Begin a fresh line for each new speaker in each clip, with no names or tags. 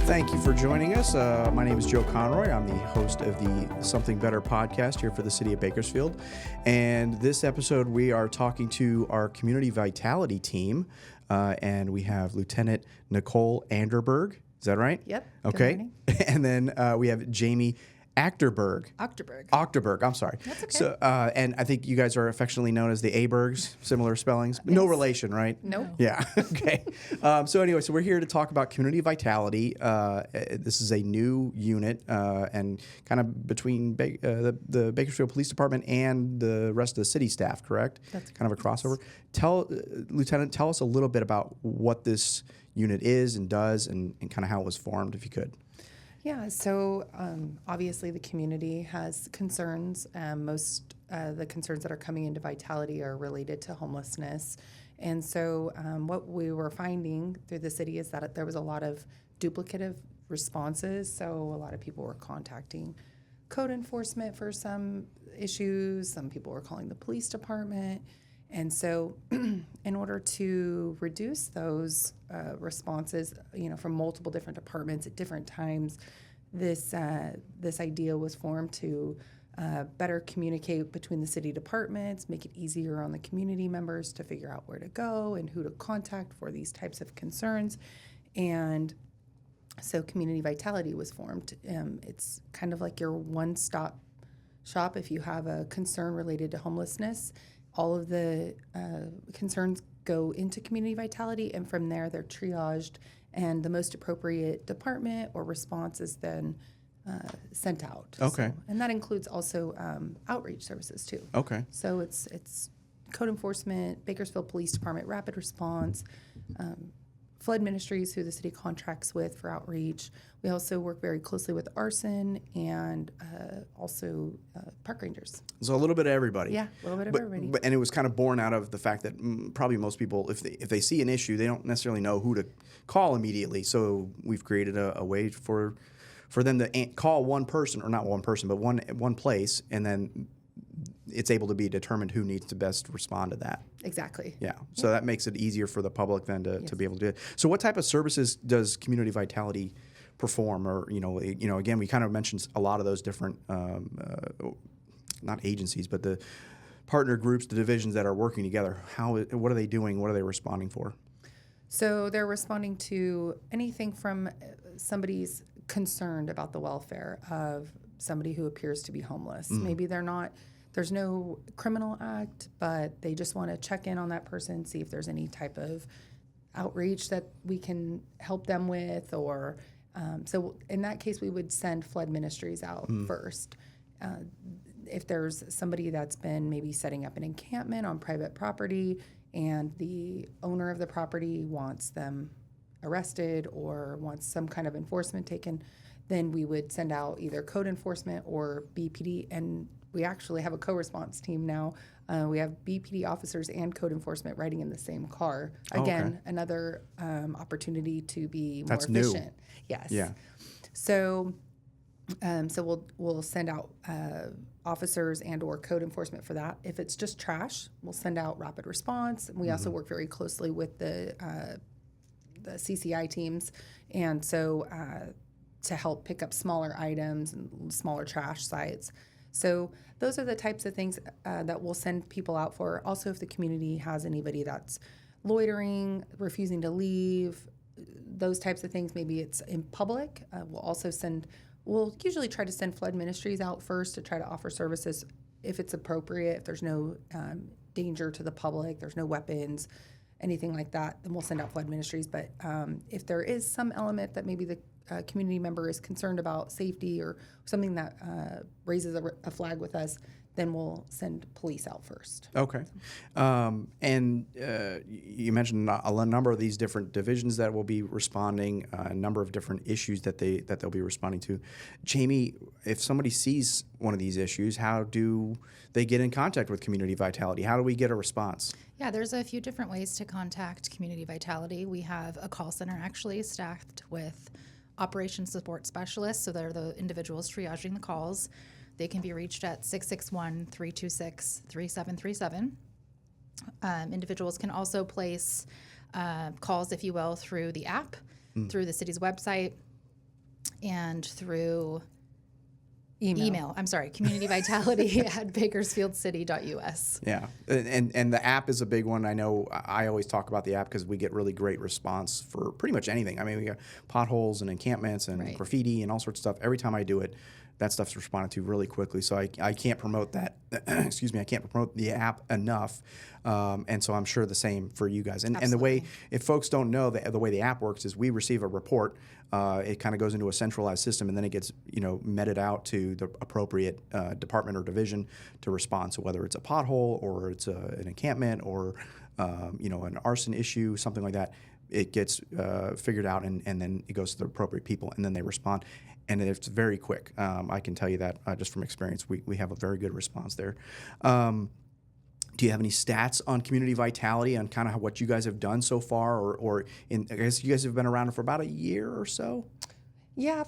Thank you for joining us. My name is Joe Conroy. I'm the host of the Something Better podcast here for the city of Bakersfield. And this episode, we are talking to our community vitality team. And we have Lieutenant Nicole Anderberg. Is that right?
Yep.
Okay. And then we have Jamie Achterberg.
Achterberg.
I'm sorry.
That's okay.
So, and I think you guys are affectionately known as the Abergs, similar spellings. Yes. No relation, right?
Nope.
Yeah. Okay. So anyway, so we're here to talk about community vitality. This is a new unit and kind of between the Bakersfield Police Department and the rest of the city staff, correct?
That's
kind of a crossover. Lieutenant, tell us a little bit about what this unit is and does and kind of how it was formed, if you could.
Yeah, so obviously the community has concerns. Most the concerns that are coming into Vitality are related to homelessness. And so what we were finding through the city is that there was a lot of duplicative responses. So a lot of people were contacting code enforcement for some issues. Some people were calling the police department. And so in order to reduce those responses, from multiple different departments at different times, this idea was formed to better communicate between the city departments, make it easier on the community members to figure out where to go and who to contact for these types of concerns. And so Community Vitality was formed. It's kind of like your one-stop shop if you have a concern related to homelessness. All of the concerns go into Community Vitality, and from there they're triaged, and the most appropriate department or response is then sent out.
Okay.
So, and that includes also outreach services too.
Okay.
So it's code enforcement, Bakersfield Police Department, rapid response, flood ministries who the city contracts with for outreach. We also work very closely with arson and also park rangers.
So a little bit of everybody.
Yeah, a little bit of everybody.
And it was kind of born out of the fact that probably most people, if they see an issue, they don't necessarily know who to call immediately. So we've created a way for them to call one person, or not one person, but one place, and then it's able to be determined who needs to best respond to that.
Exactly.
Yeah. So that makes it easier for the public then to be able to do it. So what type of services does Community Vitality perform? Or, again, we kind of mentioned a lot of those different, not agencies, but the partner groups, the divisions that are working together. What are they doing? What are they responding for?
So they're responding to anything from somebody's concerned about the welfare of somebody who appears to be homeless. Maybe there's no criminal act, but they just want to check in on that person, see if there's any type of outreach that we can help them with, or so in that case we would send flood ministries out first. If there's somebody that's been maybe setting up an encampment on private property and the owner of the property wants them arrested or wants some kind of enforcement taken, then we would send out either code enforcement or BPD, and we actually have a co-response team now. We have BPD officers and code enforcement riding in the same car. Again, another opportunity to be more efficient. New. Yes. Yeah. So we'll send out officers and or code enforcement for that. If it's just trash, we'll send out rapid response. We also work very closely with the CCI teams, and so to help pick up smaller items and smaller trash sites. So those are the types of things that we'll send people out for. Also, if the community has anybody that's loitering, refusing to leave, those types of things, maybe it's in public, we'll usually try to send flood ministries out first to try to offer services if it's appropriate, if there's no danger to the public, there's no weapons, anything like that, then we'll send out flood ministries. But if there is some element that maybe the community member is concerned about safety or something that raises a flag with us, then we'll send police out first.
Okay. And you mentioned a number of these different divisions that will be responding, a number of different issues that they'll be responding to. Jamie, if somebody sees one of these issues, how do they get in contact with Community Vitality? How do we get a response?
Yeah, there's a few different ways to contact Community Vitality. We have a call center actually staffed with operations support specialists, so they're the individuals triaging the calls. They can be reached at 661-326-3737. Individuals can also place calls, if you will, through the app, through the city's website. and through
Email.
I'm sorry, communityvitality@bakersfieldcity.us.
Yeah, and the app is a big one. I know I always talk about the app because we get really great response for pretty much anything. I mean, we got potholes and encampments and
Right.
graffiti and all sorts of stuff. Every time I do it, that stuff's responded to really quickly. So I can't promote that. Excuse me, I can't promote the app enough. And so I'm sure the same for you guys. And the way, if folks don't know, the way the app works is we receive a report. It kind of goes into a centralized system, and then it gets meted out to the appropriate department or division to respond. So whether it's a pothole or it's an encampment or an arson issue, something like that, it gets figured out, and then it goes to the appropriate people, and then they respond. And it's very quick. I can tell you that just from experience, we have a very good response there. Do you have any stats on community vitality, on kind of what you guys have done so far, I guess you guys have been around for about a year or so?
Yeah,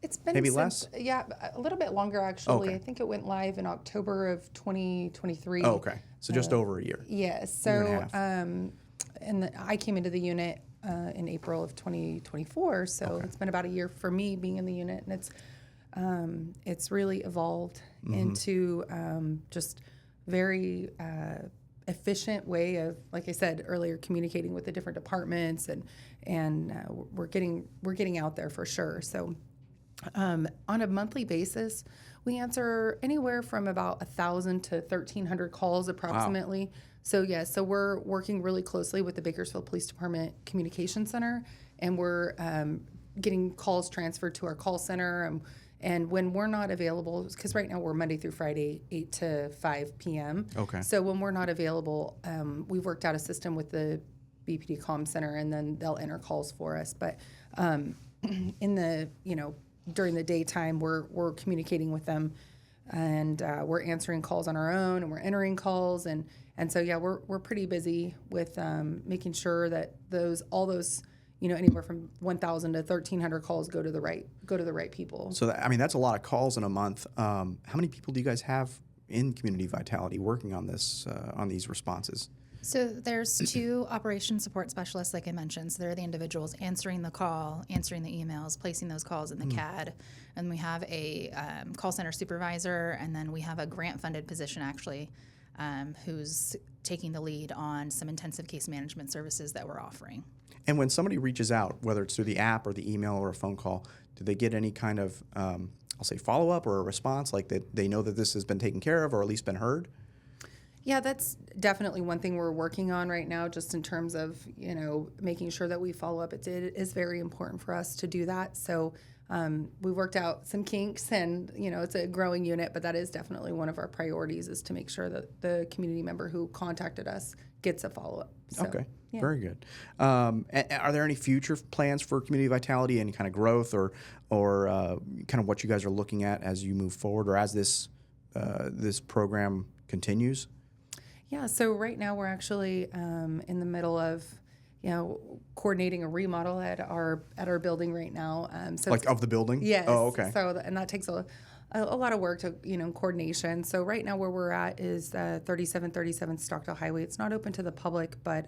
it's been
Maybe
since,
less?
Yeah, a little bit longer actually.
Okay.
I think it went live in October of 2023.
Oh, okay. So just over a year.
Yes.
Year
So,
and a half.
I came into the unit in April of 2024. So it's been about a year for me being in the unit, and it's really evolved into just very efficient way of, like I said earlier, communicating with the different departments, and we're getting out there for sure. So on a monthly basis, we answer anywhere from about 1,000 to 1,300 calls approximately. Wow. So we're working really closely with the Bakersfield Police Department Communication Center, and we're getting calls transferred to our call center. And when we're not available, because right now we're Monday through Friday, 8 to 5 p.m.
Okay.
So when we're not available, we've worked out a system with the BPD Comm Center, and then they'll enter calls for us. But in the, during the daytime, we're communicating with them, and we're answering calls on our own, and we're entering calls, and so yeah, we're pretty busy with making sure that all those anywhere from 1,000 to 1,300 calls go to the right people.
So that's a lot of calls in a month. How many people do you guys have in Community Vitality working on this on these responses?
So there's 2 operation support specialists, like I mentioned. So they're the individuals answering the call, answering the emails, placing those calls in the CAD. And we have a call center supervisor, and then we have a grant-funded position, actually, who's taking the lead on some intensive case management services that we're offering.
And when somebody reaches out, whether it's through the app or the email or a phone call, do they get any kind of, I'll say, follow-up or a response, like that they know that this has been taken care of or at least been heard?
Yeah, that's definitely one thing we're working on right now, just in terms of, making sure that we follow up. It is very important for us to do that. So we worked out some kinks, and, it's a growing unit, but that is definitely one of our priorities, is to make sure that the community member who contacted us gets a follow-up. So,
Okay,
yeah.
Very good. And are there any future plans for Community Vitality, any kind of growth or kind of what you guys are looking at as you move forward, or as this program continues?
Yeah, so right now we're actually in the middle of, coordinating a remodel at our building right now. So
Like of the building?
Yes.
Oh, okay.
So and that takes a lot of work to coordination. So right now where we're at is 3737 Stockdale Highway. It's not open to the public, but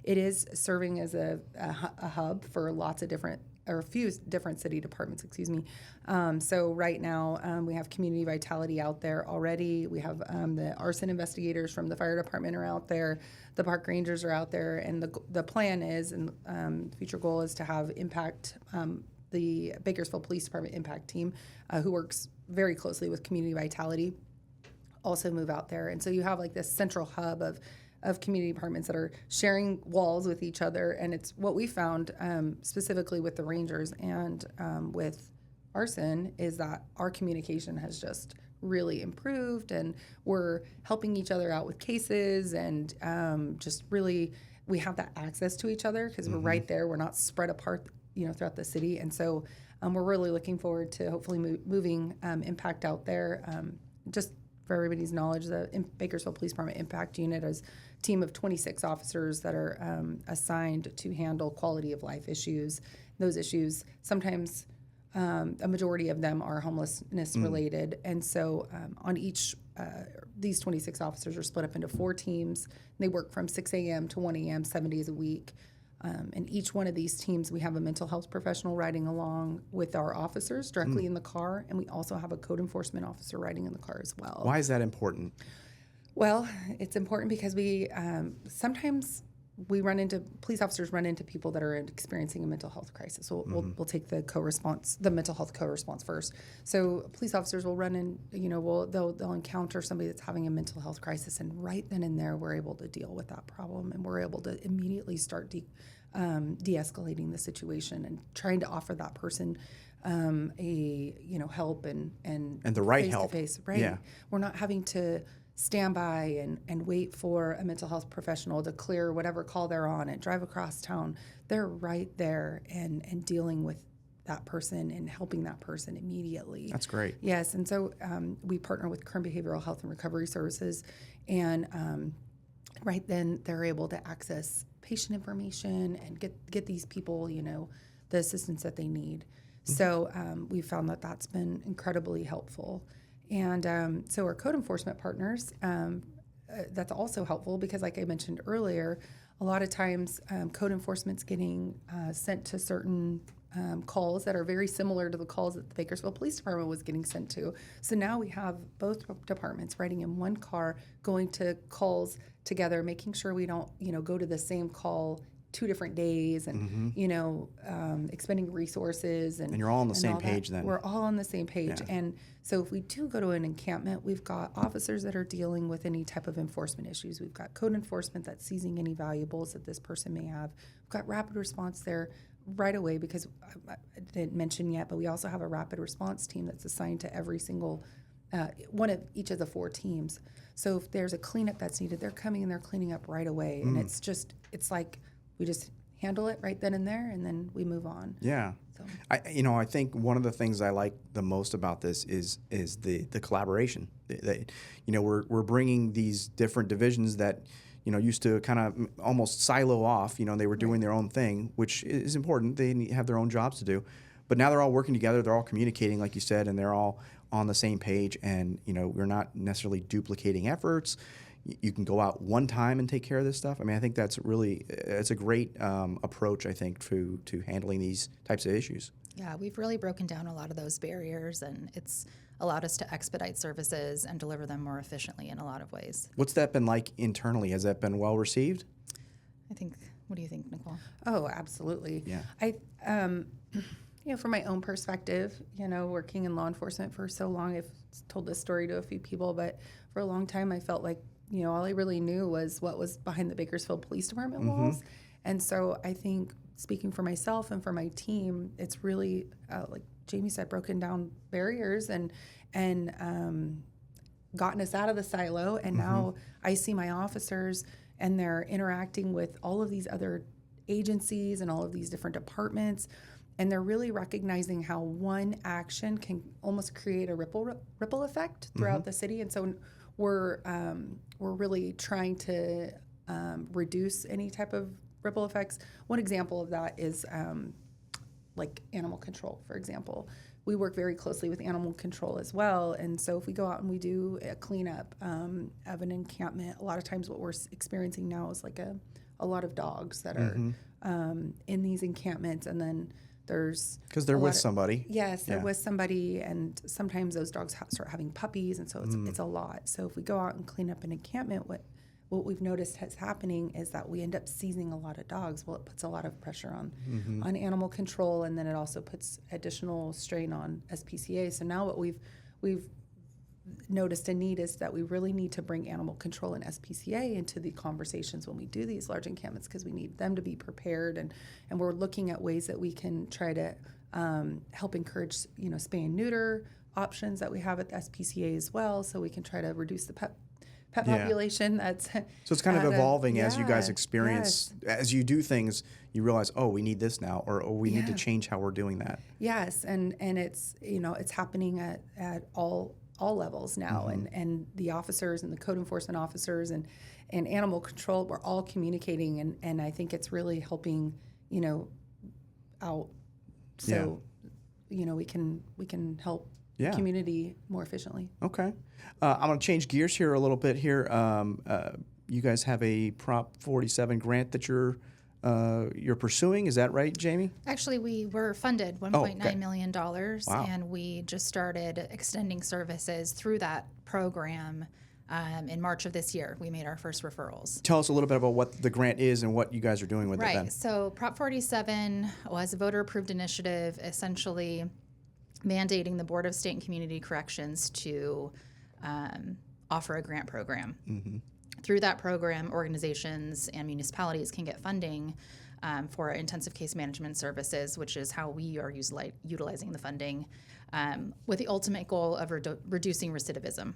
it is serving as a hub for lots of different, or a few different city departments, excuse me. So right now we have Community Vitality out there already. We have the arson investigators from the fire department are out there. The park rangers are out there, and the plan is, and the future goal is to have Impact, the Bakersfield Police Department Impact team, who works very closely with Community Vitality, also move out there. And so you have like this central hub of community departments that are sharing walls with each other. And it's what we found specifically with the Rangers and with arson is that our communication has just really improved, and we're helping each other out with cases, and just really we have that access to each other because we're right there. We're not spread apart, throughout the city. And so we're really looking forward to hopefully moving Impact out there. Just for everybody's knowledge, the Bakersfield Police Department Impact Unit is a team of 26 officers that are assigned to handle quality of life issues. Those issues, sometimes a majority of them are homelessness related. And so on each, these 26 officers are split up into 4 teams. They work from 6 a.m. to 1 a.m., 7 days a week. In each one of these teams, we have a mental health professional riding along with our officers directly in the car, and we also have a code enforcement officer riding in the car as well.
Why is that important?
Well, it's important because we sometimes police officers run into people that are experiencing a mental health crisis. So we'll take the mental health co-response first. So police officers will run in, they'll encounter somebody that's having a mental health crisis, and right then and there, we're able to deal with that problem, and we're able to immediately start de-escalating the situation and trying to offer that person help and
the right help.
Face-to-face, right?
Yeah.
We're not having to stand by and wait for a mental health professional to clear whatever call they're on and drive across town. They're right there and dealing with that person and helping that person immediately.
That's great.
Yes, and so we partner with Kern Behavioral Health and Recovery Services, and right then they're able to access patient information and get these people, the assistance that they need. So we found that that's been incredibly helpful. And so our code enforcement partners, that's also helpful because, like I mentioned earlier, a lot of times code enforcement's getting sent to certain calls that are very similar to the calls that the Bakersfield Police Department was getting sent to. So now we have both departments riding in one car, going to calls together, making sure we don't, go to the same call 2 different days, and expending resources, and
you're all on the same page then.
We're all on the same page.
Yeah.
And so if we do go to an encampment, we've got officers that are dealing with any type of enforcement issues. We've got code enforcement that's seizing any valuables that this person may have. We've got rapid response there right away, because I didn't mention yet, but we also have a rapid response team that's assigned to every single one of each of the 4 teams. So if there's a cleanup that's needed, they're coming and they're cleaning up right away. And it's like we just handle it right then and there, and then we move on.
Yeah.
So.
I think one of the things I like the most about this is the collaboration. We're bringing these different divisions that used to kind of almost silo off. They were doing their own thing, which is important. They have their own jobs to do, but now they're all working together. They're all communicating, like you said, and they're all on the same page. And we're not necessarily duplicating efforts. You can go out one time and take care of this stuff. I mean, I think it's a great approach, I think, to handling these types of issues.
Yeah, we've really broken down a lot of those barriers, and it's allowed us to expedite services and deliver them more efficiently in a lot of ways.
What's that been like internally? Has that been well received?
What do you think, Nicole?
Oh, absolutely.
Yeah.
From my own perspective, working in law enforcement for so long, I've told this story to a few people, but for a long time I felt like all I really knew was what was behind the Bakersfield Police Department walls. And so I think, speaking for myself and for my team, it's really, like Jamie said, broken down barriers and gotten us out of the silo. And now I see my officers, and they're interacting with all of these other agencies and all of these different departments. And they're really recognizing how one action can almost create a ripple effect throughout the city. And so we're really trying to reduce any type of ripple effects. One example of that is like animal control, for example. We work very closely with animal control as well. And so if we go out and we do a cleanup of an encampment, a lot of times what we're experiencing now is like a lot of dogs that are in these encampments. And then because
they're with somebody.
Yes, they're with somebody, and sometimes those dogs start having puppies, and so it's a lot. So if we go out and clean up an encampment, what we've noticed is happening is that we end up seizing a lot of dogs. Well, it puts a lot of pressure on animal control, and then it also puts additional strain on SPCA. So now what we've noticed a need is that we really need to bring animal control and SPCA into the conversations when we do these large encampments, because we need them to be prepared, and we're looking at ways that we can try to help encourage spay and neuter options that we have at the SPCA as well, so we can try to reduce the pet population. That's
so it's kind of evolving as you guys experience, as you do things, you realize, oh, we need this now, or we need to change how we're doing that.
Yes, and it's it's happening at all levels now, and the officers and the code enforcement officers and animal control, we're all communicating, and I think it's really helping out, so we can help the community more efficiently.
Okay. I'm going to change gears here a little bit here. You guys have a Prop 47 grant that you're you're pursuing. Is that right, Jamie?
Actually, we were funded $1.9 million,
Wow.
and we just started extending services through that program in March of this year. We made our first referrals.
Tell us a little bit about what the grant is and what you guys are doing with it then.
Right. So Prop 47 was a voter-approved initiative, essentially mandating the Board of State and Community Corrections to offer a grant program.
Mm-hmm.
Through that program, organizations and municipalities can get funding for intensive case management services, which is how we are utilizing the funding, with the ultimate goal of reducing recidivism.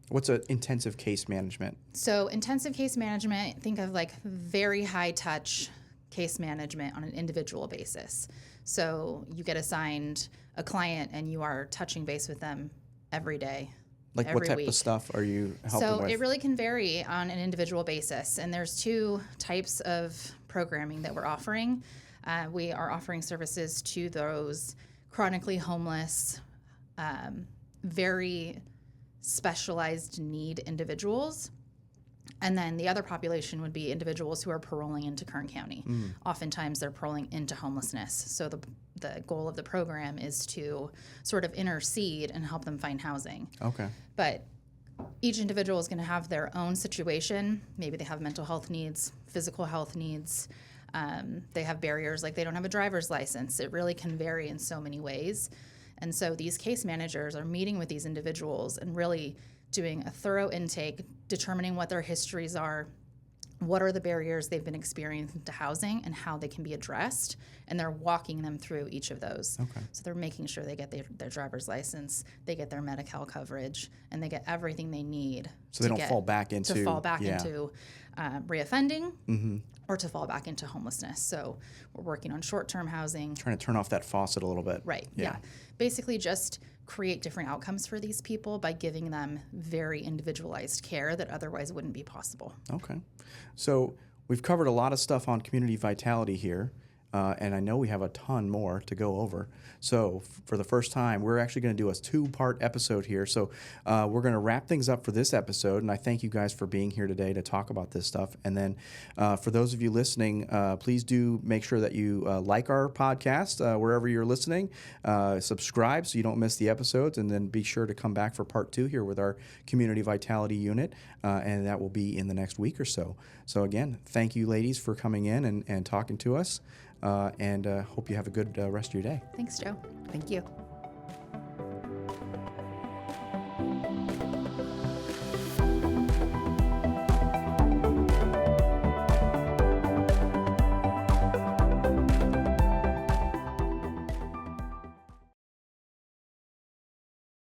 What's an intensive case management?
So intensive case management, think of like very high touch case management on an individual basis. So you get assigned a client and you are touching base with them every day.
Like
every
what type
week.
of stuff are you helping
So
with?
it really can vary on an individual basis. And there's two types of programming that we're offering. We are offering services to those chronically homeless, very specialized need individuals. And then the other population would be individuals who are paroling into Kern County. Oftentimes they're paroling into homelessness. So the goal of the program is to sort of intercede and help them find housing.
Okay.
But each individual is going to have their own situation. Maybe they have mental health needs, physical health needs. They have barriers like they don't have a driver's license. It really can vary in so many ways. And so these case managers are meeting with these individuals and really doing a thorough intake, determining what their histories are, what are the barriers they've been experiencing to housing, and how they can be addressed. And they're walking them through each of those.
Okay.
So they're making sure they get their driver's license, they get their Medi-Cal coverage, and they get everything they need.
So they don't fall back into
reoffending or to fall back into homelessness. So we're working on short-term housing.
Trying to turn off that faucet a little bit.
Right. Yeah. Basically just create different outcomes for these people by giving them very individualized care that otherwise wouldn't be possible.
Okay. So we've covered a lot of stuff on community vitality here. And I know we have a ton more to go over. So for the first time, we're actually going to do a 2-part episode here. So we're going to wrap things up for this episode. And I thank you guys for being here today to talk about this stuff. And then for those of you listening, please do make sure that you like our podcast wherever you're listening. Subscribe so you don't miss the episodes. And then be sure to come back for part 2 here with our community vitality unit. And that will be in the next week or so. So again, thank you, ladies, for coming in and talking to us. And hope you have a good rest of your day.
Thanks, Joe.
Thank you.